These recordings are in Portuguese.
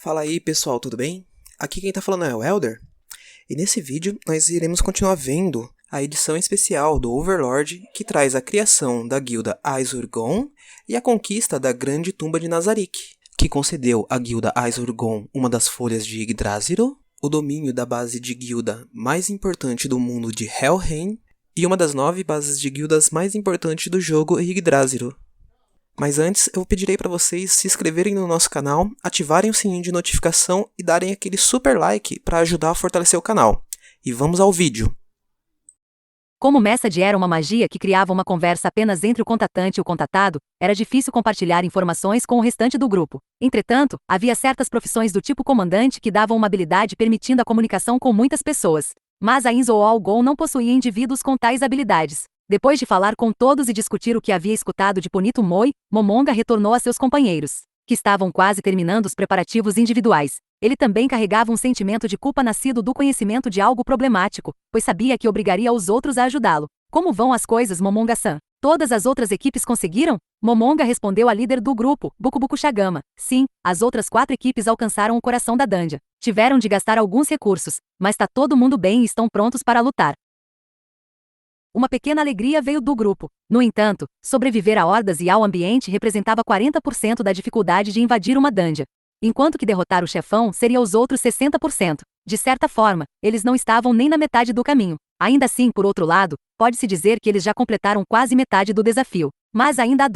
Fala aí pessoal, tudo bem? Aqui quem tá falando é o Elder, e nesse vídeo nós iremos continuar vendo a edição especial do Overlord que traz a criação da guilda Aisurgon e a conquista da Grande Tumba de Nazarick, que concedeu à guilda Aisurgon uma das folhas de Yggdrasil, o domínio da base de guilda mais importante do mundo de Helheim e uma das 9 bases de guildas mais importantes do jogo Yggdrasil. Mas antes, eu pedirei para vocês se inscreverem no nosso canal, ativarem o sininho de notificação e darem aquele super like para ajudar a fortalecer o canal. E vamos ao vídeo. Como Message era uma magia que criava uma conversa apenas entre o contatante e o contatado, era difícil compartilhar informações com o restante do grupo. Entretanto, havia certas profissões do tipo comandante que davam uma habilidade permitindo a comunicação com muitas pessoas. Mas a Inzoalgon não possuía indivíduos com tais habilidades. Depois de falar com todos e discutir o que havia escutado de Ponito Moi, Momonga retornou a seus companheiros, que estavam quase terminando os preparativos individuais. Ele também carregava um sentimento de culpa nascido do conhecimento de algo problemático, pois sabia que obrigaria os outros a ajudá-lo. Como vão as coisas, Momonga-san? Todas as outras equipes conseguiram? Momonga respondeu à líder do grupo, Bukubuku Shagama. Sim, as outras 4 equipes alcançaram o coração da dungeon. Tiveram de gastar alguns recursos, mas tá todo mundo bem e estão prontos para lutar. Uma pequena alegria veio do grupo. No entanto, sobreviver a hordas e ao ambiente representava 40% da dificuldade de invadir uma dungeon, enquanto que derrotar o chefão seria os outros 60%. De certa forma, eles não estavam nem na metade do caminho. Ainda assim, por outro lado, pode-se dizer que eles já completaram quase metade do desafio. Mas ainda há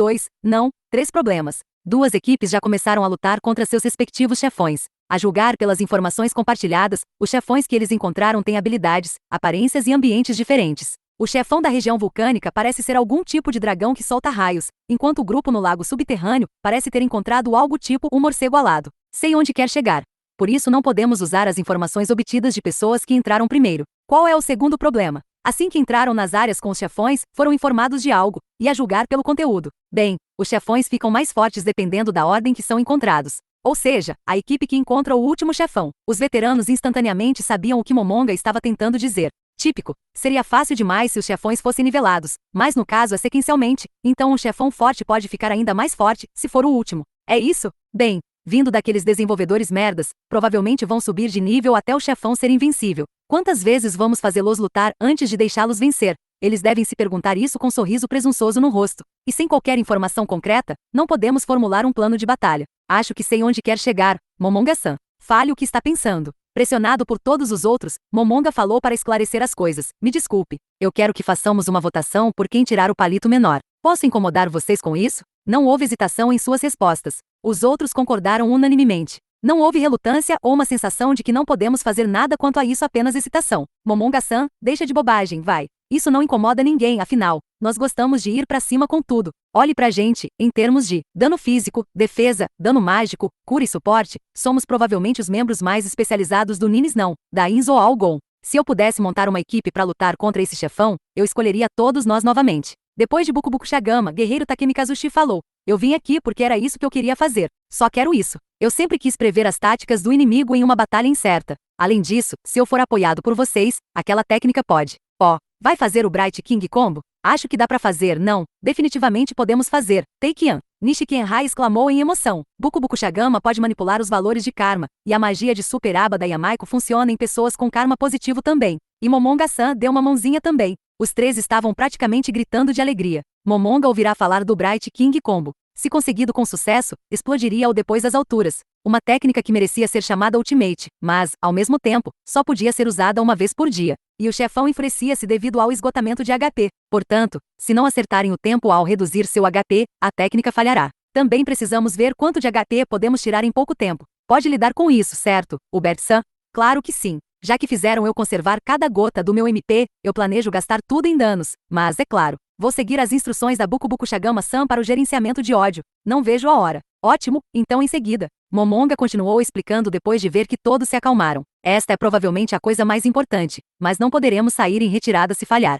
3 problemas. 2 equipes já começaram a lutar contra seus respectivos chefões. A julgar pelas informações compartilhadas, os chefões que eles encontraram têm habilidades, aparências e ambientes diferentes. O chefão da região vulcânica parece ser algum tipo de dragão que solta raios, enquanto o grupo no lago subterrâneo parece ter encontrado algo tipo um morcego alado. Sei onde quer chegar. Por isso não podemos usar as informações obtidas de pessoas que entraram primeiro. Qual é o segundo problema? Assim que entraram nas áreas com os chefões, foram informados de algo, e a julgar pelo conteúdo. Bem, os chefões ficam mais fortes dependendo da ordem que são encontrados. Ou seja, a equipe que encontra o último chefão. Os veteranos instantaneamente sabiam o que Momonga estava tentando dizer. Típico. Seria fácil demais se os chefões fossem nivelados, mas no caso é sequencialmente, então um chefão forte pode ficar ainda mais forte se for o último. É isso? Bem, vindo daqueles desenvolvedores merdas, provavelmente vão subir de nível até o chefão ser invencível. Quantas vezes vamos fazê-los lutar antes de deixá-los vencer? Eles devem se perguntar isso com um sorriso presunçoso no rosto. E sem qualquer informação concreta, não podemos formular um plano de batalha. Acho que sei onde quer chegar, Momonga-san. Fale o que está pensando. Pressionado por todos os outros, Momonga falou para esclarecer as coisas. Me desculpe, eu quero que façamos uma votação por quem tirar o palito menor. Posso incomodar vocês com isso? Não houve hesitação em suas respostas. Os outros concordaram unanimemente. Não houve relutância ou uma sensação de que não podemos fazer nada quanto a isso, apenas excitação. Momonga-san, deixa de bobagem, vai. Isso não incomoda ninguém, afinal, nós gostamos de ir pra cima com tudo. Olhe pra gente, em termos de dano físico, defesa, dano mágico, cura e suporte, somos provavelmente os membros mais especializados do Ninis não, da Inzoalgon. Se eu pudesse montar uma equipe pra lutar contra esse chefão, eu escolheria todos nós novamente. Depois de Bukubuku Shagama, guerreiro Takemi Kazushi falou: eu vim aqui porque era isso que eu queria fazer. Só quero isso. Eu sempre quis prever as táticas do inimigo em uma batalha incerta. Além disso, se eu for apoiado por vocês, aquela técnica pode. Vai fazer o Bright King Combo? Acho que dá pra fazer, não. Definitivamente podemos fazer. Take-an. Nishikenhai exclamou em emoção. Bukubuku Shagama pode manipular os valores de karma, e a magia de Super Aba da Yamaiko funciona em pessoas com karma positivo também. E Momonga-san deu uma mãozinha também. Os 3 estavam praticamente gritando de alegria. Momonga ouvirá falar do Bright King Combo. Se conseguido com sucesso, explodiria-o depois das alturas. Uma técnica que merecia ser chamada Ultimate, mas, ao mesmo tempo, só podia ser usada uma vez por dia. E o chefão enfurecia-se devido ao esgotamento de HP. Portanto, se não acertarem o tempo ao reduzir seu HP, a técnica falhará. Também precisamos ver quanto de HP podemos tirar em pouco tempo. Pode lidar com isso, certo, Hubert-san? Claro que sim. Já que fizeram eu conservar cada gota do meu MP, eu planejo gastar tudo em danos. Mas, é claro, vou seguir as instruções da Bukubuku Shagama-san para o gerenciamento de ódio. Não vejo a hora. Ótimo, então em seguida. Momonga continuou explicando depois de ver que todos se acalmaram. Esta é provavelmente a coisa mais importante, mas não poderemos sair em retirada se falhar.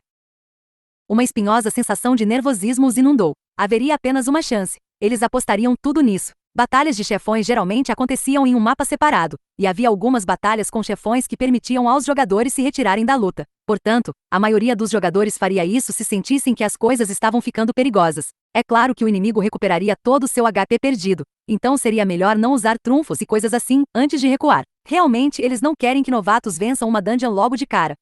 Uma espinhosa sensação de nervosismo os inundou. Haveria apenas uma chance. Eles apostariam tudo nisso. Batalhas de chefões geralmente aconteciam em um mapa separado, e havia algumas batalhas com chefões que permitiam aos jogadores se retirarem da luta. Portanto, a maioria dos jogadores faria isso se sentissem que as coisas estavam ficando perigosas. É claro que o inimigo recuperaria todo o seu HP perdido, então seria melhor não usar trunfos e coisas assim antes de recuar. Realmente eles não querem que novatos vençam uma dungeon logo de cara.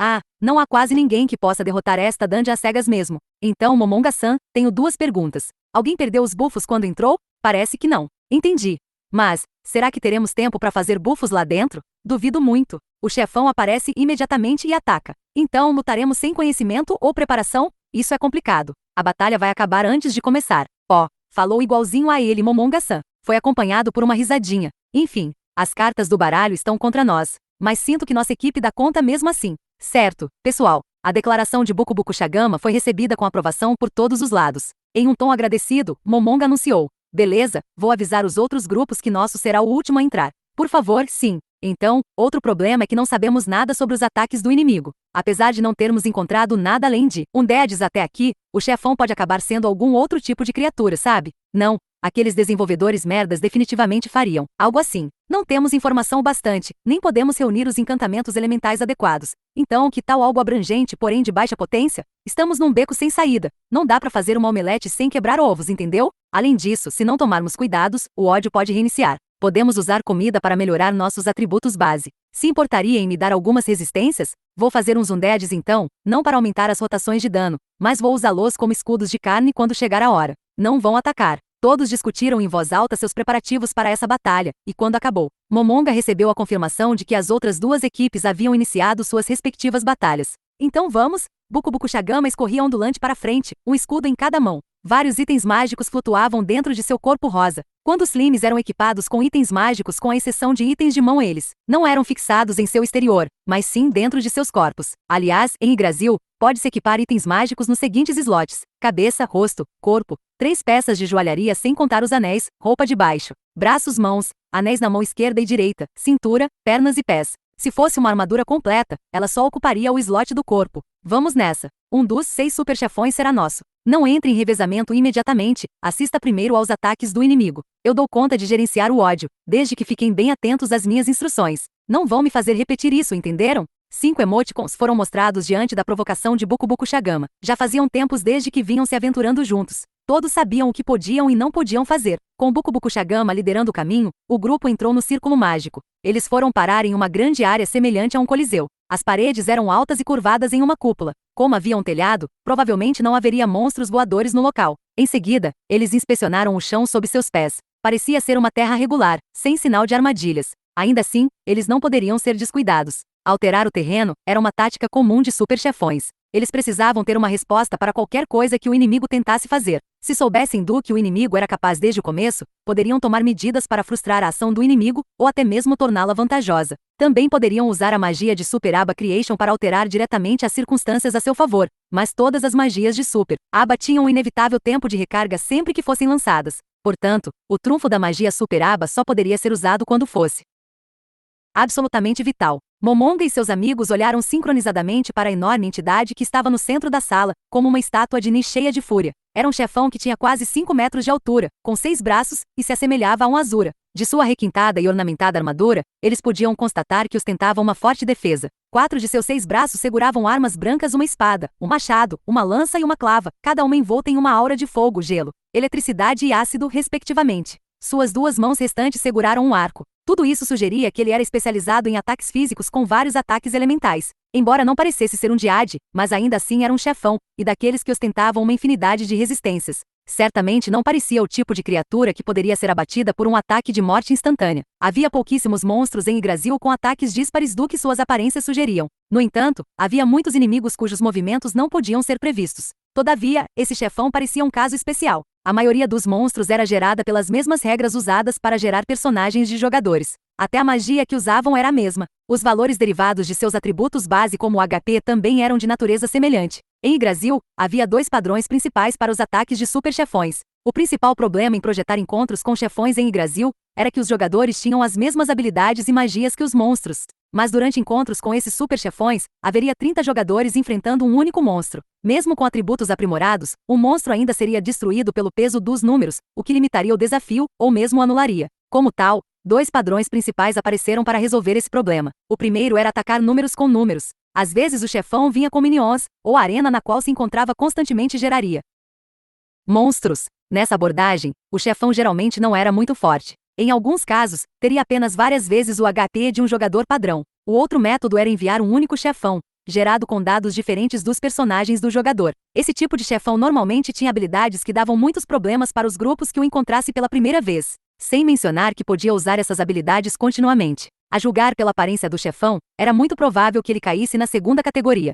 Ah, não há quase ninguém que possa derrotar esta dungeon às cegas mesmo. Então, Momonga-san, tenho duas perguntas. Alguém perdeu os buffos quando entrou? Parece que não. Entendi. Mas, será que teremos tempo para fazer buffos lá dentro? Duvido muito. O chefão aparece imediatamente e ataca. Então, lutaremos sem conhecimento ou preparação? Isso é complicado. A batalha vai acabar antes de começar. Ó, falou igualzinho a ele, Momonga-san. Foi acompanhado por uma risadinha. Enfim, as cartas do baralho estão contra nós. Mas sinto que nossa equipe dá conta mesmo assim. Certo, pessoal. A declaração de Bukubuku Shagama foi recebida com aprovação por todos os lados. Em um tom agradecido, Momonga anunciou: beleza, vou avisar os outros grupos que nosso será o último a entrar. Por favor, sim. Então, outro problema é que não sabemos nada sobre os ataques do inimigo. Apesar de não termos encontrado nada além de undeads até aqui, o chefão pode acabar sendo algum outro tipo de criatura, sabe? Não. Aqueles desenvolvedores merdas definitivamente fariam algo assim. Não temos informação bastante, nem podemos reunir os encantamentos elementais adequados. Então, que tal algo abrangente, porém de baixa potência? Estamos num beco sem saída. Não dá pra fazer uma omelete sem quebrar ovos, entendeu? Além disso, se não tomarmos cuidados, o ódio pode reiniciar. Podemos usar comida para melhorar nossos atributos base. Se importaria em me dar algumas resistências? Vou fazer uns undeads então, não para aumentar as rotações de dano, mas vou usá-los como escudos de carne quando chegar a hora. Não vão atacar. Todos discutiram em voz alta seus preparativos para essa batalha, e quando acabou, Momonga recebeu a confirmação de que as outras duas equipes haviam iniciado suas respectivas batalhas. Então vamos? Bukubuku Shagama escorria ondulante para frente, um escudo em cada mão. Vários itens mágicos flutuavam dentro de seu corpo rosa. Quando os limes eram equipados com itens mágicos com a exceção de itens de mão eles não eram fixados em seu exterior, mas sim dentro de seus corpos. Aliás, em Yggdrasil, pode-se equipar itens mágicos nos seguintes slots: cabeça, rosto, corpo, 3 peças de joalharia sem contar os anéis, roupa de baixo, braços, mãos, anéis na mão esquerda e direita, cintura, pernas e pés. Se fosse uma armadura completa, ela só ocuparia o slot do corpo. Vamos nessa. Um dos 6 super chefões será nosso. Não entre em revezamento imediatamente, assista primeiro aos ataques do inimigo. Eu dou conta de gerenciar o ódio, desde que fiquem bem atentos às minhas instruções. Não vão me fazer repetir isso, entenderam? 5 emoticons foram mostrados diante da provocação de Bukubuku Shagama. Já faziam tempos desde que vinham se aventurando juntos. Todos sabiam o que podiam e não podiam fazer. Com Bukubuku Shagama liderando o caminho, o grupo entrou no círculo mágico. Eles foram parar em uma grande área semelhante a um coliseu. As paredes eram altas e curvadas em uma cúpula. Como havia um telhado, provavelmente não haveria monstros voadores no local. Em seguida, eles inspecionaram o chão sob seus pés. Parecia ser uma terra regular, sem sinal de armadilhas. Ainda assim, eles não poderiam ser descuidados. Alterar o terreno era uma tática comum de super chefões. Eles precisavam ter uma resposta para qualquer coisa que o inimigo tentasse fazer. Se soubessem do que o inimigo era capaz desde o começo, poderiam tomar medidas para frustrar a ação do inimigo, ou até mesmo torná-la vantajosa. Também poderiam usar a magia de Super Aba Creation para alterar diretamente as circunstâncias a seu favor. Mas todas as magias de Super Aba tinham um inevitável tempo de recarga sempre que fossem lançadas. Portanto, o trunfo da magia Super Aba só poderia ser usado quando fosse absolutamente vital. Momonga e seus amigos olharam sincronizadamente para a enorme entidade que estava no centro da sala, como uma estátua de Ni cheia de fúria. Era um chefão que tinha quase 5 metros de altura, com 6 braços, e se assemelhava a um Azura. De sua requintada e ornamentada armadura, eles podiam constatar que ostentava uma forte defesa. 4 de seus 6 braços seguravam armas brancas, uma espada, um machado, uma lança e uma clava, cada uma envolta em uma aura de fogo, gelo, eletricidade e ácido, respectivamente. Suas 2 mãos restantes seguraram um arco. Tudo isso sugeria que ele era especializado em ataques físicos com vários ataques elementais. Embora não parecesse ser um Diade, mas ainda assim era um chefão, e daqueles que ostentavam uma infinidade de resistências. Certamente não parecia o tipo de criatura que poderia ser abatida por um ataque de morte instantânea. Havia pouquíssimos monstros em Yggdrasil com ataques díspares do que suas aparências sugeriam. No entanto, havia muitos inimigos cujos movimentos não podiam ser previstos. Todavia, esse chefão parecia um caso especial. A maioria dos monstros era gerada pelas mesmas regras usadas para gerar personagens de jogadores. Até a magia que usavam era a mesma. Os valores derivados de seus atributos base como o HP também eram de natureza semelhante. Em Yggdrasil, havia 2 padrões principais para os ataques de super chefões. O principal problema em projetar encontros com chefões em Yggdrasil era que os jogadores tinham as mesmas habilidades e magias que os monstros. Mas durante encontros com esses super chefões, haveria 30 jogadores enfrentando um único monstro. Mesmo com atributos aprimorados, o monstro ainda seria destruído pelo peso dos números, o que limitaria o desafio, ou mesmo anularia. Como tal, 2 padrões principais apareceram para resolver esse problema. O primeiro era atacar números com números. Às vezes o chefão vinha com minions, ou a arena na qual se encontrava constantemente geraria monstros. Nessa abordagem, o chefão geralmente não era muito forte. Em alguns casos, teria apenas várias vezes o HP de um jogador padrão. O outro método era enviar um único chefão, gerado com dados diferentes dos personagens do jogador. Esse tipo de chefão normalmente tinha habilidades que davam muitos problemas para os grupos que o encontrasse pela primeira vez. Sem mencionar que podia usar essas habilidades continuamente. A julgar pela aparência do chefão, era muito provável que ele caísse na segunda categoria.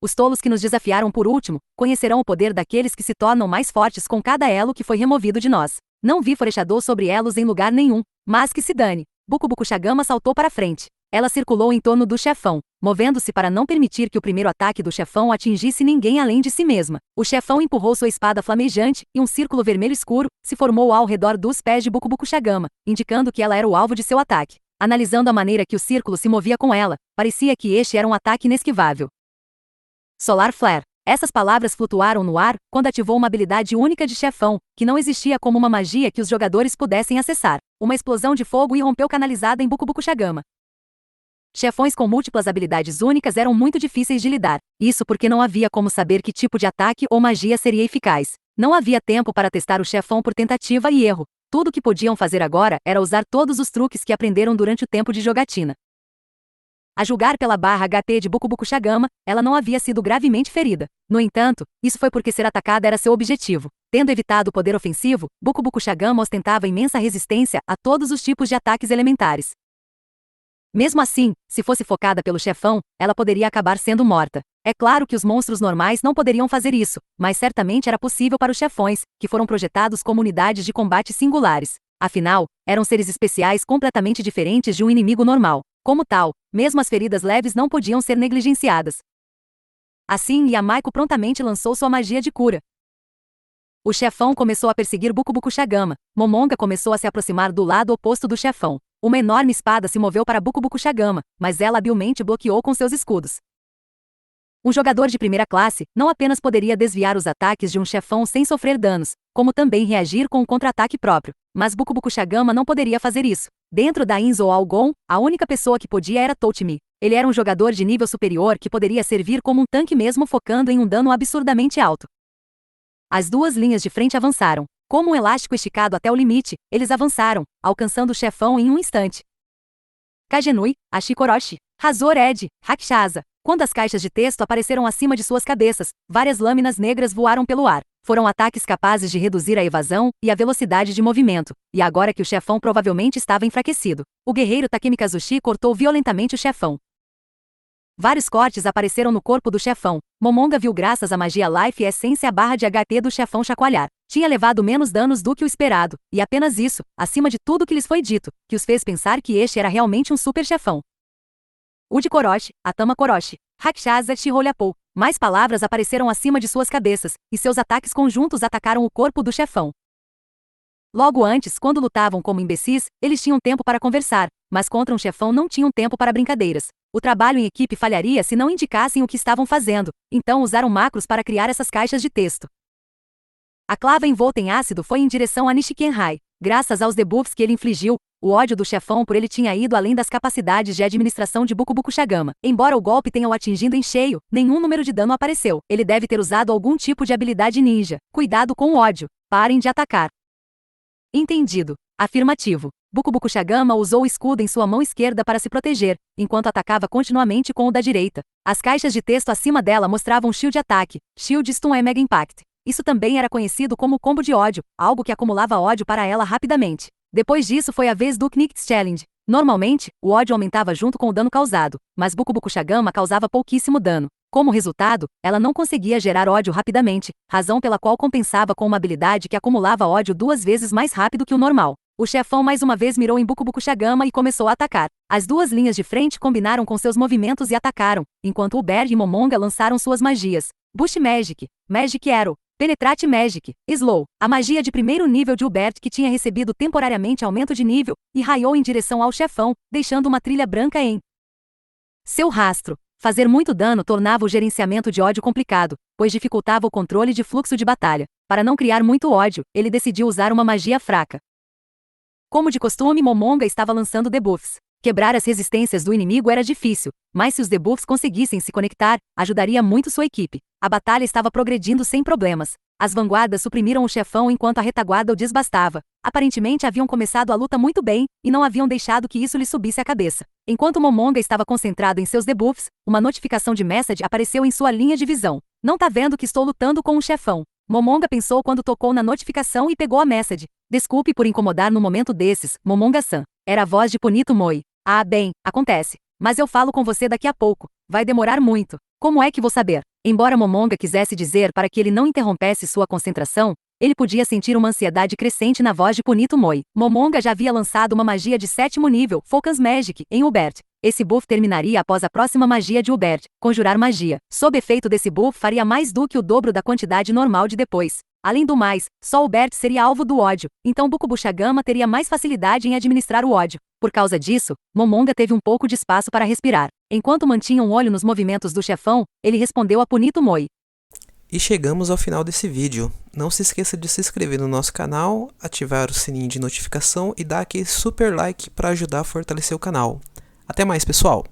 Os tolos que nos desafiaram por último, conhecerão o poder daqueles que se tornam mais fortes com cada elo que foi removido de nós. Não vi Forechador sobre elos em lugar nenhum, mas que se dane. Buku Buku Shagama saltou para frente. Ela circulou em torno do chefão, movendo-se para não permitir que o primeiro ataque do chefão atingisse ninguém além de si mesma. O chefão empurrou sua espada flamejante, e um círculo vermelho escuro se formou ao redor dos pés de Buku Buku Shagama, indicando que ela era o alvo de seu ataque. Analisando a maneira que o círculo se movia com ela, parecia que este era um ataque inesquivável. Solar Flare. Essas palavras flutuaram no ar quando ativou uma habilidade única de chefão, que não existia como uma magia que os jogadores pudessem acessar. Uma explosão de fogo irrompeu canalizada em Buku Buku Shagama. Chefões com múltiplas habilidades únicas eram muito difíceis de lidar. Isso porque não havia como saber que tipo de ataque ou magia seria eficaz. Não havia tempo para testar o chefão por tentativa e erro. Tudo o que podiam fazer agora era usar todos os truques que aprenderam durante o tempo de jogatina. A julgar pela barra HP de Buku Buku Shagama, ela não havia sido gravemente ferida. No entanto, isso foi porque ser atacada era seu objetivo. Tendo evitado o poder ofensivo, Buku Buku Shagama ostentava imensa resistência a todos os tipos de ataques elementares. Mesmo assim, se fosse focada pelo chefão, ela poderia acabar sendo morta. É claro que os monstros normais não poderiam fazer isso, mas certamente era possível para os chefões, que foram projetados como unidades de combate singulares. Afinal, eram seres especiais completamente diferentes de um inimigo normal. Como tal, mesmo as feridas leves não podiam ser negligenciadas. Assim, Yamaiko prontamente lançou sua magia de cura. O chefão começou a perseguir Buku Buku Shagama. Momonga começou a se aproximar do lado oposto do chefão. Uma enorme espada se moveu para Buku Buku Shagama, mas ela habilmente bloqueou com seus escudos. Um jogador de primeira classe não apenas poderia desviar os ataques de um chefão sem sofrer danos, como também reagir com um contra-ataque próprio. Mas Buku Buku Shagama não poderia fazer isso. Dentro da Inzo Algon, a única pessoa que podia era Touchimi. Ele era um jogador de nível superior que poderia servir como um tanque mesmo focando em um dano absurdamente alto. As duas linhas de frente avançaram. Como um elástico esticado até o limite, eles avançaram, alcançando o chefão em um instante. Kagenui, Ashikoroshi, Razor Ed, Rakshasa. Quando as caixas de texto apareceram acima de suas cabeças, várias lâminas negras voaram pelo ar. Foram ataques capazes de reduzir a evasão e a velocidade de movimento, e agora que o chefão provavelmente estava enfraquecido, o guerreiro Takemi Kazushi cortou violentamente o chefão. Vários cortes apareceram no corpo do chefão. Momonga viu graças à magia Life Essence a barra de HP do chefão chacoalhar. Tinha levado menos danos do que o esperado, e apenas isso, acima de tudo que lhes foi dito, que os fez pensar que este era realmente um super chefão. Uji Koroshi, Atama Koroshi, Rakshasa Shirolhapou. Mais palavras apareceram acima de suas cabeças, e seus ataques conjuntos atacaram o corpo do chefão. Logo antes, quando lutavam como imbecis, eles tinham tempo para conversar, mas contra um chefão não tinham tempo para brincadeiras. O trabalho em equipe falharia se não indicassem o que estavam fazendo, então usaram macros para criar essas caixas de texto. A clava envolta em ácido foi em direção a Nishikenrai. Graças aos debuffs que ele infligiu, o ódio do chefão por ele tinha ido além das capacidades de administração de Buku Buku Shagama. Embora o golpe tenha o atingido em cheio, nenhum número de dano apareceu. Ele deve ter usado algum tipo de habilidade ninja. Cuidado com o ódio. Parem de atacar. Entendido. Afirmativo. Buku Buku Shagama usou o escudo em sua mão esquerda para se proteger, enquanto atacava continuamente com o da direita. As caixas de texto acima dela mostravam Shield Ataque, Shield Stun e Mega Impact. Isso também era conhecido como combo de ódio, algo que acumulava ódio para ela rapidamente. Depois disso foi a vez do Knicks Challenge. Normalmente, o ódio aumentava junto com o dano causado, mas Buku Buku Shagama causava pouquíssimo dano. Como resultado, ela não conseguia gerar ódio rapidamente, razão pela qual compensava com uma habilidade que acumulava ódio 2 vezes mais rápido que o normal. O chefão mais uma vez mirou em Buku Buku Shagama e começou a atacar. As duas linhas de frente combinaram com seus movimentos e atacaram, enquanto Uber e Momonga lançaram suas magias. Bush Magic, Magic Arrow, Penetrate Magic, Slow, a magia de primeiro nível de Hubert que tinha recebido temporariamente aumento de nível, e raiou em direção ao chefão, deixando uma trilha branca em Seu rastro. Fazer muito dano tornava o gerenciamento de ódio complicado, pois dificultava o controle de fluxo de batalha. Para não criar muito ódio, ele decidiu usar uma magia fraca. Como de costume, Momonga estava lançando debuffs. Quebrar as resistências do inimigo era difícil, mas se os debuffs conseguissem se conectar, ajudaria muito sua equipe. A batalha estava progredindo sem problemas. As vanguardas suprimiram o chefão enquanto a retaguarda o desbastava. Aparentemente haviam começado a luta muito bem, e não haviam deixado que isso lhe subisse à cabeça. Enquanto Momonga estava concentrado em seus debuffs, uma notificação de message apareceu em sua linha de visão. Não tá vendo que estou lutando com um chefão? Momonga pensou quando tocou na notificação e pegou a message. Desculpe por incomodar no momento desses, Momonga-san. Era a voz de Punito Moi. Ah, bem, acontece. Mas eu falo com você daqui a pouco. Vai demorar muito. Como é que vou saber? Embora Momonga quisesse dizer para que ele não interrompesse sua concentração, ele podia sentir uma ansiedade crescente na voz de Punito Moi. Momonga já havia lançado uma magia de 7º nível, Focus Magic, em Hubert. Esse buff terminaria após a próxima magia de Hubert, Conjurar Magia. Sob efeito desse buff faria mais do que o dobro da quantidade normal de depois. Além do mais, só Hubert seria alvo do ódio, então Bukubushagama teria mais facilidade em administrar o ódio. Por causa disso, Momonga teve um pouco de espaço para respirar. Enquanto mantinha um olho nos movimentos do chefão, ele respondeu a Punito Moi. E chegamos ao final desse vídeo. Não se esqueça de se inscrever no nosso canal, ativar o sininho de notificação e dar aquele super like para ajudar a fortalecer o canal. Até mais, pessoal!